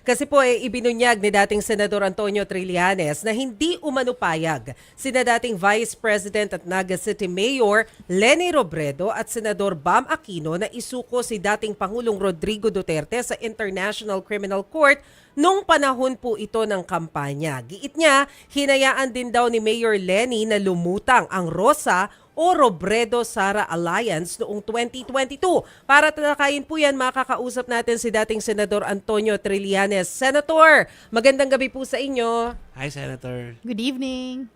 Kasi po ibinunyag ni dating Senador Antonio Trillanes na hindi umanupayag sina dating Vice President at Naga City Mayor Leni Robredo at Senador Bam Aquino na isuko si dating Pangulong Rodrigo Duterte sa International Criminal Court nung panahon po ito ng kampanya. Giit niya, hinayaan din daw ni Mayor Leni na lumutang ang Rosa o Robredo-Sara Alliance noong 2022. Para talakayin po yan, makakausap natin si dating Senador Antonio Trillanes. Senator, magandang gabi po sa inyo. Hi, Senator. Good evening.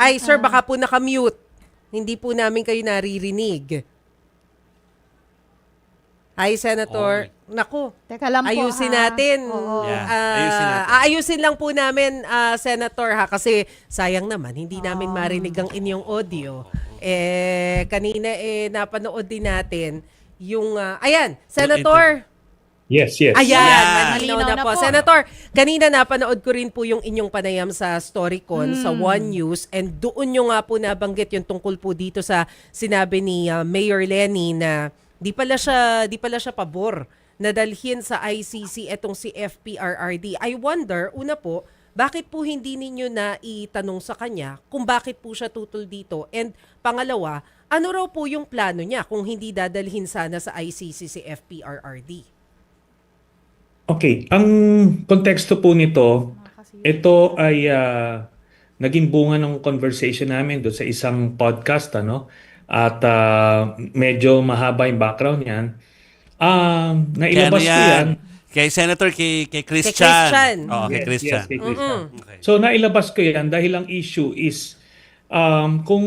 Ay, sir, baka po nakamute. Hindi po namin kayo naririnig. Hi, Senator. Naku, Teka lang po, ayusin ha? natin. Oo. Yeah, ayusin natin. Aayusin lang po namin, Senator, ha? Kasi sayang naman, hindi namin marinig ang inyong audio. Kanina napanood din natin yung... ayan, Senator. Yes, yes. Ayan, Malinaw malinaw na na po. po. Senator, kanina napanood ko rin po yung inyong panayam sa Storycon, sa One News, and doon nyo nga po nabanggit yung tungkol po dito sa sinabi ni Mayor Leni na di pala siya pabor na dalhin sa ICC etong si FPRRD. I wonder, una po, bakit po hindi ninyo na itanong sa kanya kung bakit po siya tutol dito? And pangalawa, ano raw po yung plano niya kung hindi dadalhin sana sa ICC si FPRRD? Okay, ang konteksto po nito, ito ay naging bunga ng conversation namin doon sa isang podcast, ano? At medyo mahaba yung background niyan. Nailabas ko yan. Kay Senator, kay Christian. Christian. Oo, kay Yes, Christian. yes, kay Christian. Okay. So nailabas ko yan dahil ang issue is kung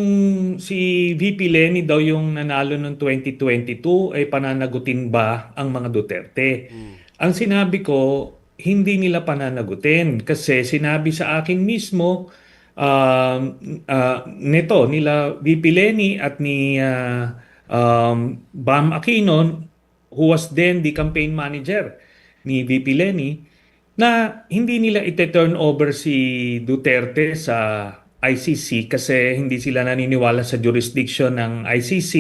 si VP Leni daw yung nanalo noong 2022 ay pananagutin ba ang mga Duterte? Ang sinabi ko, hindi nila pananagutin kasi sinabi sa akin mismo nito nila VP Leni at ni Bam Aquino, who was then the campaign manager ni VP Leni, na hindi nila ite-turn over si Duterte sa ICC kasi hindi sila naniniwala sa jurisdiction ng ICC.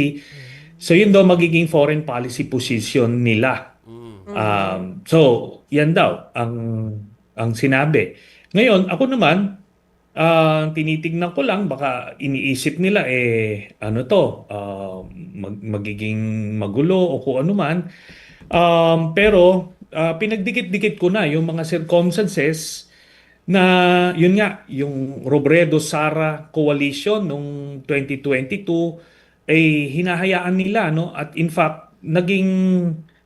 So yun daw magiging foreign policy position nila. So yan daw ang sinabi. Ngayon, ako naman, tinitignan ko lang, baka iniisip nila magiging magulo o kung ano man. Pero pinagdikit-dikit ko na yung mga circumstances na yun nga, yung Robredo-Sara coalition nung 2022 ay hinahayaan nila, no? At in fact,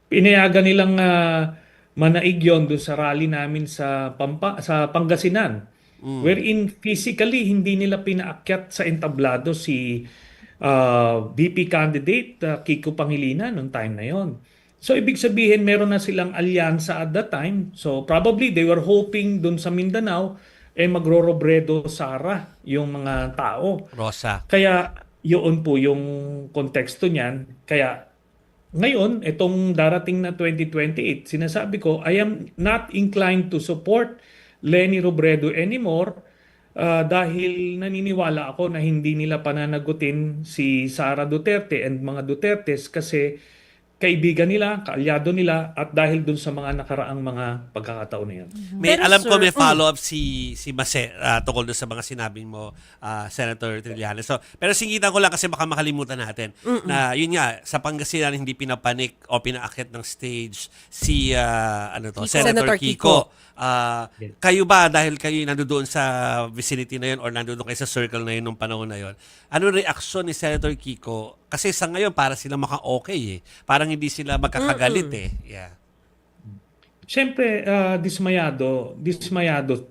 pinayagan nilang manaig yun doon sa rally namin sa Pangasinan. Wherein physically hindi nila pinaakyat sa entablado si VP candidate Kiko Pangilinan noong time na yon. So ibig sabihin meron na silang alyansa at that time. So probably they were hoping doon sa Mindanao magro-Robredo Sara yung mga tao. Rosa. Kaya yun po yung konteksto niyan. Kaya ngayon, itong darating na 2028, sinasabi ko, I am not inclined to support Leni Robredo anymore dahil naniniwala ako na hindi nila pananagutin si Sara Duterte and mga Dutertes kasi kaibigan nila, kaalyado nila at dahil dun sa mga nakaraang mga pagkakataon na yan. Pero Alam ko sir, may follow-up si Mase tungkol doon sa mga sinabi mo, Senator Trillanes. So, pero singitan ko lang kasi baka makalimutan natin na yun nga, sa Pangasinan hindi pinapanik o pinaakit ng stage si Senator Kiko. Kayo ba, dahil kayo nandoon sa vicinity na yun or nandoon kayo sa circle na yun nung panahon na yun, ano reaksyon ni Senator Kiko? Kasi sa ngayon, para sila maka-okay eh. Parang hindi sila magkakagalit eh. Yeah. Siyempre, dismayado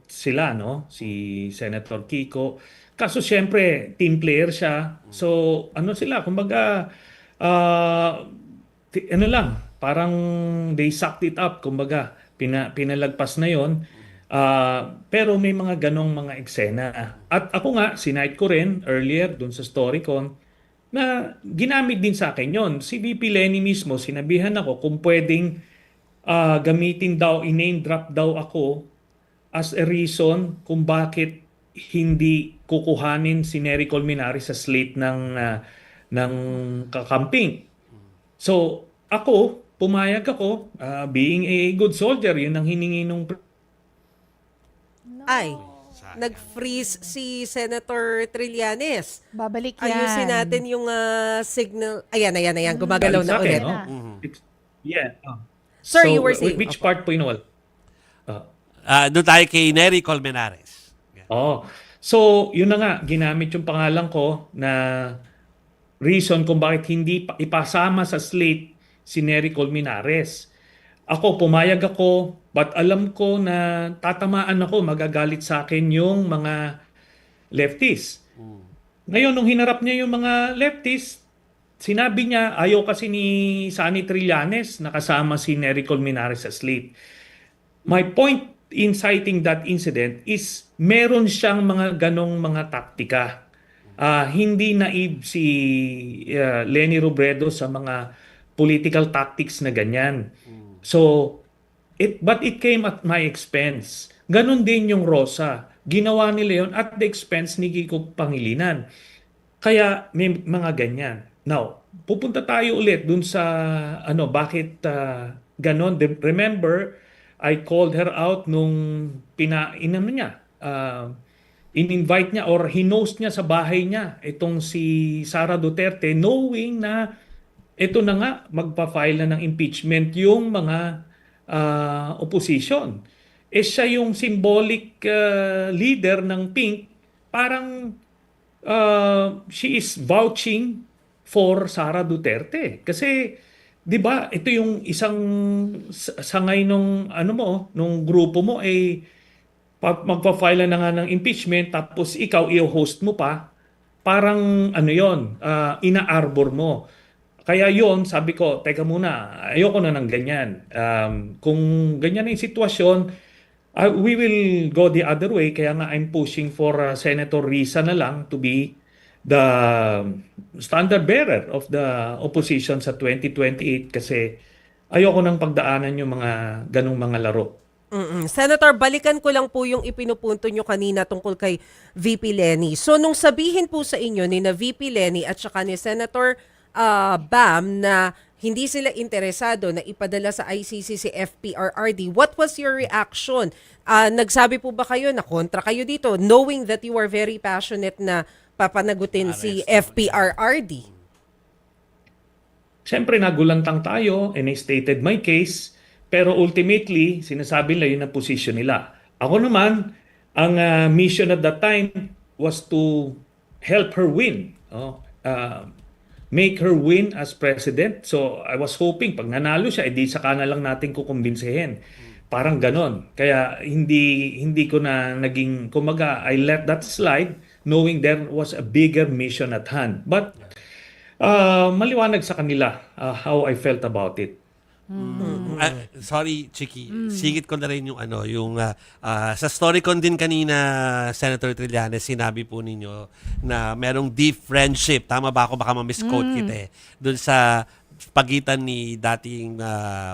sila, no? Si Senator Kiko. Kaso siyempre, team player siya. So, ano sila, kumbaga, parang they sucked it up, kumbaga, pinalagpas na yon. Pero may mga ganong mga eksena. At ako nga, sinight ko rin earlier dun sa Storycon, na ginamit din sa akin yon. Si VP Leni mismo, sinabihan ako kung pwedeng gamitin daw, i-name drop daw ako as a reason kung bakit hindi kukuhanin si Nery Colmenares sa slate ng kakamping. So, ako, pumayag ako, being a good soldier, yun ang hiningi nung Ay, Sayang. nag-freeze si Senator Trillanes. Babalik yan. Ayusin natin yung signal. Ayan. Gumagalaw Sa na ulit. akin, no? Mhm. Yeah. Sir, So, you were saying. which Opo. part po inawal? Doon tayo kay Nery Colmenares. Oh. So, yun na nga, ginamit yung pangalan ko na reason kung bakit hindi ipasama sa slate si Nery Colmenares. Ako, pumayag ako, but alam ko na tatamaan ako, magagalit sa akin yung mga lefties. Ngayon, nung hinarap niya yung mga lefties, sinabi niya, ayaw kasi ni Sunny Trillanes nakasama si Nery Colmenares sa slate. My point in citing that incident is meron siyang mga ganong mga taktika. Hindi naive si Leni Robredo sa mga political tactics na ganyan. So, but it came at my expense. Ganon din yung Rosa. Ginawa nila yun at the expense ni Kiko Pangilinan. Kaya may mga ganyan. Now, pupunta tayo ulit dun sa bakit ganon. Remember, I called her out nung in-invite niya or hinost niya sa bahay niya itong si Sara Duterte knowing na ito na nga magpa-file na ng impeachment yung mga opposition. Siya yung symbolic leader ng Pink, parang she is vouching for Sara Duterte. Kasi 'di ba, ito yung isang sangay nung nung grupo mo magpa-file na nga ng impeachment tapos ikaw i-host mo pa, parang ina-arbor mo. Kaya yon, sabi ko, teka muna, ayoko na ng ganyan. Kung ganyan na yung sitwasyon, we will go the other way. Kaya nga I'm pushing for Senator Risa na lang to be the standard bearer of the opposition sa 2028 kasi ayoko nang pagdaanan yung mga ganong mga laro. Senator, balikan ko lang po yung ipinupunto nyo kanina tungkol kay VP Lenny. So, nung sabihin po sa inyo ni na VP Lenny at saka ni Senator Bam na hindi sila interesado na ipadala sa ICC si FPRRD, what was your reaction? Nagsabi po ba kayo na kontra kayo dito knowing that you are very passionate na papanagutin si FPRRD? Siyempre, nagulantang tayo and I stated my case, pero ultimately, sinasabi nila yun ang position nila. Ako naman, ang mission at that time was to help her win. Make her win as president. So I was hoping pag nanalo siya, edi saka na lang natin kukumbinsihin. Parang ganon. Kaya hindi ko na naging, kumaga, I let that slide knowing there was a bigger mission at hand. But maliwanag sa kanila how I felt about it. Sorry, Chiki. Sigit ko na rin yung sa StoryCon din kanina, Senator Trillanes, sinabi po ninyo na merong deep friendship. Tama ba ako? Baka ma-misquote kita doon sa pagitan ni dating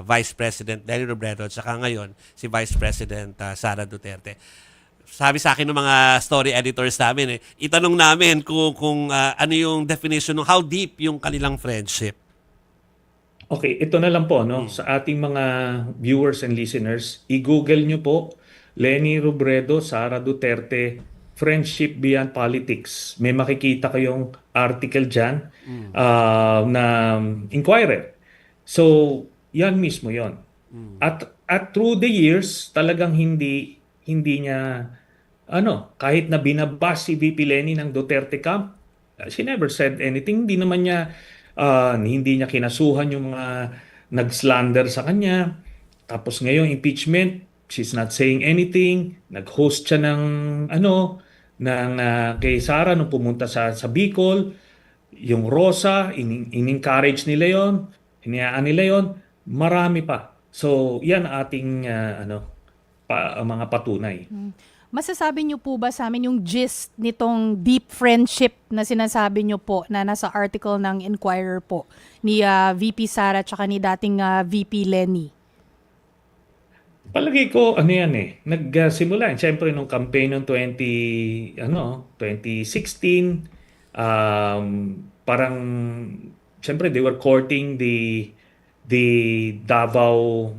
Vice President Leni Robredo at saka ngayon si Vice President Sara Duterte. Sabi sa akin ng mga story editors namin, itanong namin kung ano yung definition ng how deep yung kanilang friendship. Okay, ito na lang po sa ating mga viewers and listeners, i-google nyo po Leni Robredo, Sara Duterte, Friendship Beyond Politics. May makikita kayong article dyan na Inquirer. So, yan mismo yon. At through the years, talagang hindi niya kahit na binabas si VP Leni ng Duterte camp, she never said anything. Hindi niya kinasuhan yung mga nag-slander sa kanya. Tapos ngayon, impeachment, she's not saying anything. Nag-host siya kay Sara nung pumunta sa Bicol. Yung Rosa, in-encourage nila yon, hinayaan nila yon. Marami pa. So, yan ating mga patunay. Masasabi niyo po ba sa amin yung gist nitong deep friendship na sinasabi niyo po na nasa article ng Inquirer po ni VP Sara at ni dating VP Lenny? Palagi ko, nagsimula. Siyempre, nung campaign ng 2016, parang, siyempre, they were courting the the Davao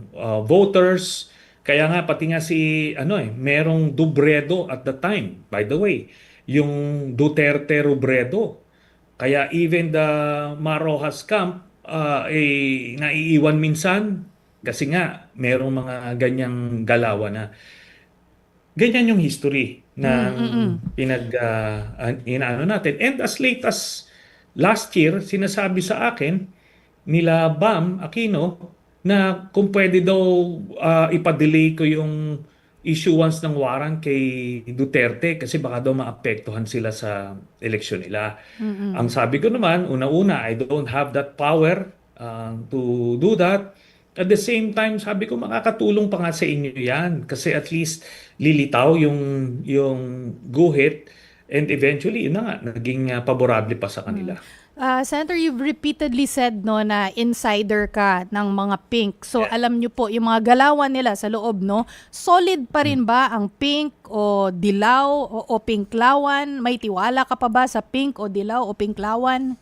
voters. Kaya nga pati nga si merong Dubredo at the time, by the way, yung Duterte Robredo. Kaya even the Marojas camp naiiwan minsan kasi nga merong mga ganyang galawan na ganyan yung history ng inaano natin. And as late as last year, sinasabi sa akin nila Bam Aquino na kung pwede daw ipadelay ko yung issuance ng warrant kay Duterte kasi baka daw maapektuhan sila sa eleksyon nila. Ang sabi ko naman, una-una, I don't have that power to do that. At the same time, sabi ko, makakatulong pa nga sa inyo yan kasi at least lilitaw yung guhit and eventually, yun na nga, naging paborable pa sa kanila. Senator, you've repeatedly said no na insider ka ng mga Pink. So alam niyo po yung mga galawan nila sa loob, no? Solid pa rin ba ang Pink o Dilaw o Pinklawan? May tiwala ka pa ba sa Pink o Dilaw o Pinklawan?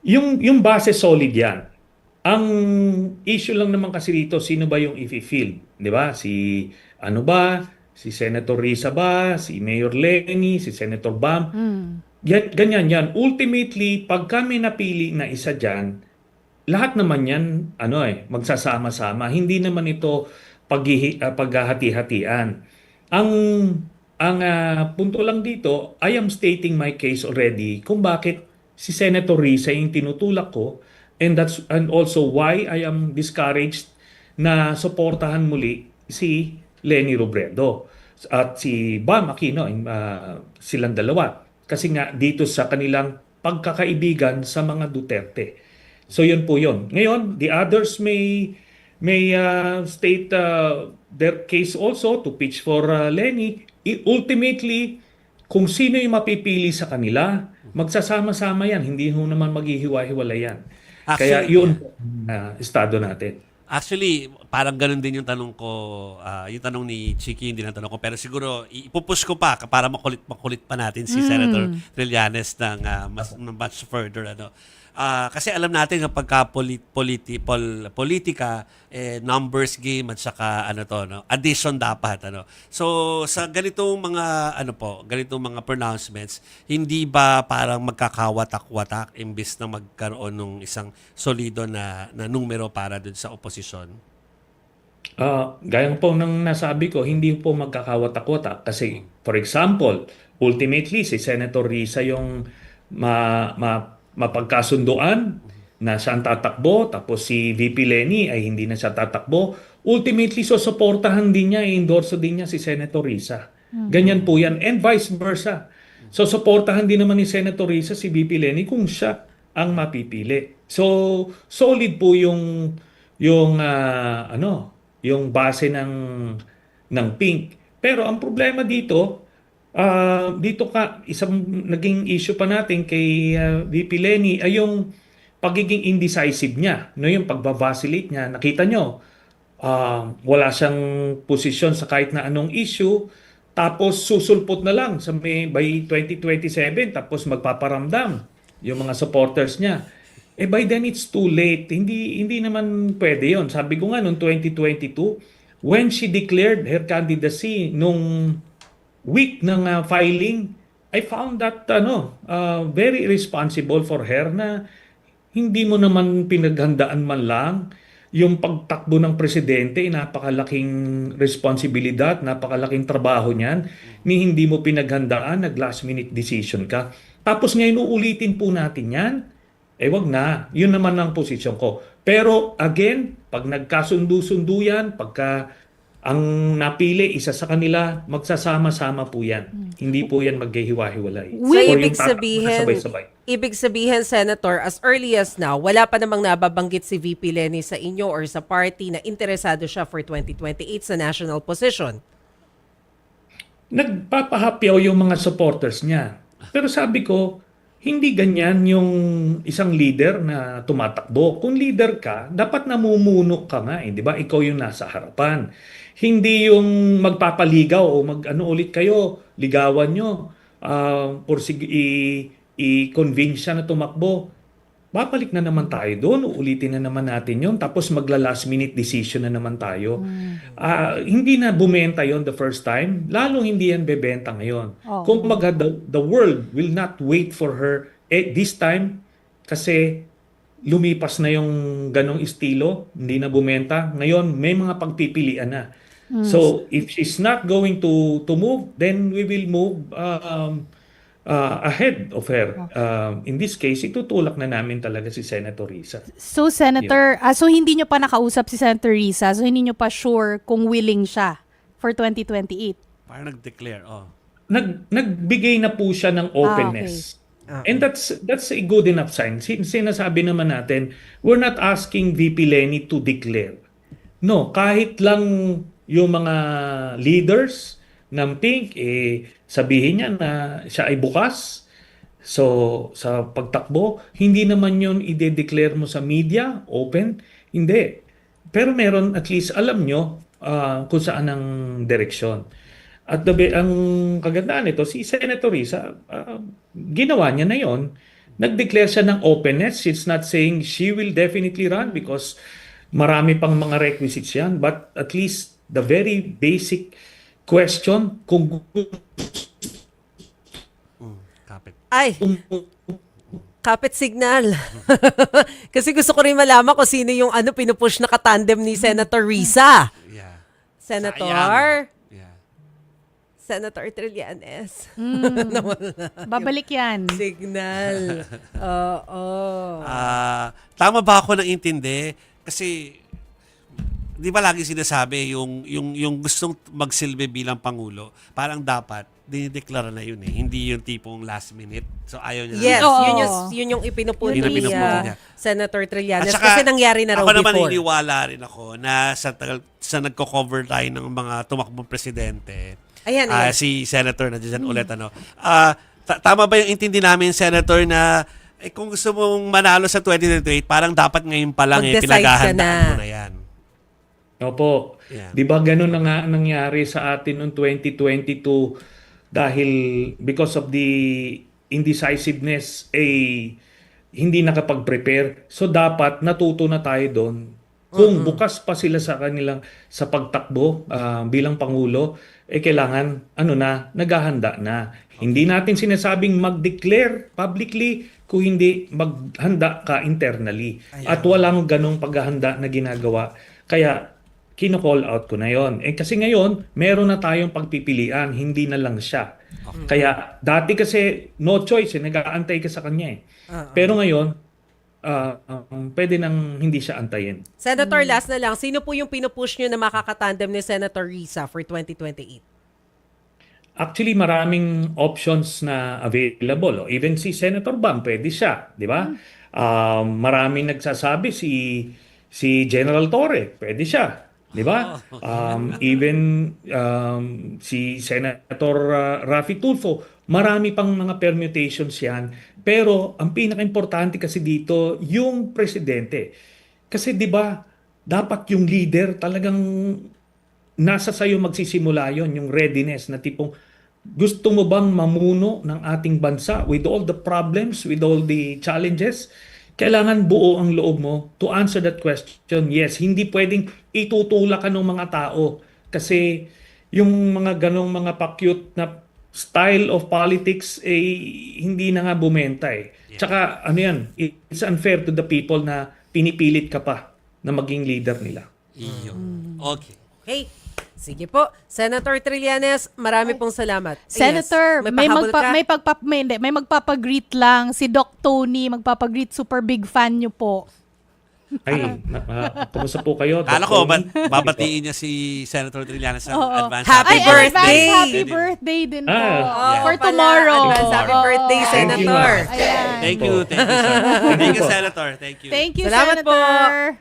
Yung base solid yan. Ang issue lang naman kasi dito, sino ba yung i-field? Di ba? Si Senator Risa ba? Si Mayor Lenny? Si Senator Bam? Ganyan yan. Ultimately, pag kami napili na isa dyan, lahat naman yan, magsasama-sama. Hindi naman ito paghahati-hatian. Ang punto lang dito, I am stating my case already kung bakit si Senator Risa yung tinutulak ko and also why I am discouraged na suportahan muli si Leni Robredo at si Bam Aquino, silang dalawa. Kasi nga dito sa kanilang pagkakaibigan sa mga Duterte. So yun po yun. Ngayon, the others may state their case also to pitch for Leni. Ultimately, kung sino yung mapipili sa kanila, magsasama-sama yan. Hindi ho naman maghihiwa-hiwala yan. Kaya yun estado natin. Actually, parang ganun din yung tanong ko, yung tanong ni Chiki, hindi na tanong ko. Pero siguro, ipupush ko pa para makulit pa natin si Senator Trillanes ng much further. Kasi alam natin kapag politika, numbers game at saka addition dapat. So sa ganitong mga pronouncements, hindi ba parang magkakawatak-watak imbis na magkaroon ng isang solido na numero para dun sa oposisyon? Gaya po ng nasabi ko, hindi po magkakawatak-watak kasi for example, ultimately si Senator Risa yung mapagkasunduan na siya ang tatakbo, tapos si VP Lenny ay hindi na siya tatakbo. Ultimately, suportahan din niya, i-endorse din niya si Senator Risa. Ganyan po yan. And vice versa. So, suportahan din naman ni Senator Risa si VP Lenny kung siya ang mapipili. So, solid po yung base ng Pink. Pero ang problema dito isang naging issue pa natin kay VP Lenny ay yung pagiging indecisive niya, yung pagbabacillate niya. Nakita nyo, wala siyang posisyon sa kahit na anong issue, tapos susulpot na lang by 2027, tapos magpaparamdam yung mga supporters niya. By then it's too late. Hindi naman pwede yon. Sabi ko nga noong 2022, when she declared her candidacy nung week ng filing, I found that very irresponsible for her na hindi mo naman pinaghandaan man lang yung pagtakbo ng presidente, napakalaking responsibilidad, napakalaking trabaho niyan, ni hindi mo pinaghandaan, nag-last minute decision ka. Tapos ngayon uulitin po natin yan, wag na. Yun naman ang posisyon ko. Pero again, pag nagkasundo-sundo yan, pagka ang napili, isa sa kanila, magsasama-sama po yan. Hindi po yan maghihiwa-hiwalay. So, Or ibig sabihin, Senator, as early as now, wala pa namang nababanggit si VP Lenny sa inyo or sa party na interesado siya for 2028 sa national position? Nagpapahapyaw yung mga supporters niya. Pero sabi ko, hindi ganyan yung isang leader na tumatakbo. Kung leader ka, dapat namumuno ka nga, di ba? Ikaw yung nasa harapan. Hindi yung magpapaligaw o ulit kayo, ligawan nyo, i-convince siya na tumakbo. babalik na naman tayo doon, uulitin na naman natin yon, tapos magla-last minute decision na naman tayo. Hindi na bumenta yon the first time, lalong hindi yan bebenta ngayon. Oo. Kung the world will not wait for her this time, kasi lumipas na yung ganong estilo, hindi na bumenta. Ngayon, may mga pagpipilian na. So, if she's not going to move, then we will move ahead of her. In this case, itutulak na namin talaga si Senator Risa. So, Senator, so hindi nyo pa nakausap si Senator Risa, so hindi nyo pa sure kung willing siya for 2028? Parang nag-declare, Nagbigay na po siya ng openness. And that's a good enough sign. Sinasabi naman natin, we're not asking VP Lenny to declare. No, kahit lang yung mga leaders ng Pink, sabihin niya na siya ay bukas. So, sa pagtakbo, hindi naman yun i-declare mo sa media, open. Hindi. Pero meron, at least alam nyo kung saan ang direksyon. At ang kagandaan nito, si Senator Risa, ginawa niya na yon. Nag-declare siya ng openness. She's not saying she will definitely run because marami pang mga requisites yan. But at least the very basic question, kung kapit. Ay, kapit signal. Kasi gusto ko rin malaman kung sino yung pinupush na katandem ni Senator Risa. Yeah. Senator? Sayang. Yeah. Senator Trillanes. Babalik yan. Signal. Oo. Tama ba ako nang intindi? Kasi di ba lagi sinasabi yung gustong magsilbi bilang pangulo, parang dapat dinideklara na yun hindi yung tipong last minute. So ayaw niya. Yes, Oo. yun yung ipinupunto Yun ang ni pinupunto niya. Senator Trillanes. At saka, Kasi nangyari na raw ako naman before. naniniwala rin ako na sa nagko-cover tayo ng mga tumakbong presidente, Ayan. si Senator na dyan ulit, tama ba yung intindi namin, Senator, na kung gusto mong manalo sa 2028, parang dapat ngayon pa lang Mag-decide ka pinaghahandaan na. mo na yan. Opo. Yeah. 'Di ba ganun na nga ang nangyari sa atin noong 2022 dahil because of the indecisiveness hindi nakapag-prepare. So dapat natuto na tayo doon. Kung bukas pa sila sa pagtakbo bilang pangulo, kailangan naghahanda na. Hindi natin sinasabing mag-declare publicly kung hindi maghanda ka internally. At walang ganong paghahanda na ginagawa. Kaya kino-call out ko na yon. Kasi ngayon, meron na tayong pagpipilian, hindi na lang siya. Kaya dati kasi no choice, nag-aantay ka sa kanya Pero ngayon, pwede nang hindi siya antayin. Senator, last na lang, sino po yung pinupush nyo na makakatandem ni Senator Risa for 2028? Actually, maraming options na available. Even si Senator Bam, pwede siya, di ba? Maraming nagsasabi si General Torre, pwede siya, di ba? Even si Senator Raffy Tulfo, marami pang mga permutations yan. Pero ang pinaka-importante kasi dito, yung presidente. Kasi di ba, dapat yung leader talagang nasa sayo magsisimula yon, yung readiness na tipong gusto mo bang mamuno ng ating bansa with all the problems, with all the challenges? Kailangan buo ang loob mo to answer that question. Yes, hindi pwedeng itutulak ka ng mga tao kasi yung mga ganong mga pa-cute na style of politics hindi na nga bumenta Tsaka it's unfair to the people na pinipilit ka pa na maging leader nila. Iyon. Okay. Okay. Sige po. Senator Trillanes, marami pong salamat. Senator, Yes. may pahabol ka? magpapagreet lang si Doc Tony, magpapagreet, super big fan nyo po. Ay, kumusta po kayo? Kala Dr. ko, Tony? babatiin niya si Senator Trillanes ng Oo. advance Happy Ay, birthday! advance happy birthday din po. Ah. For Oo, pala. tomorrow. Advance happy Oo. birthday, Thank you, Senator. ma'am. Ayan. Thank you, sir. Thank you, Senator. Thank you. Thank you, Salamat po. Senator.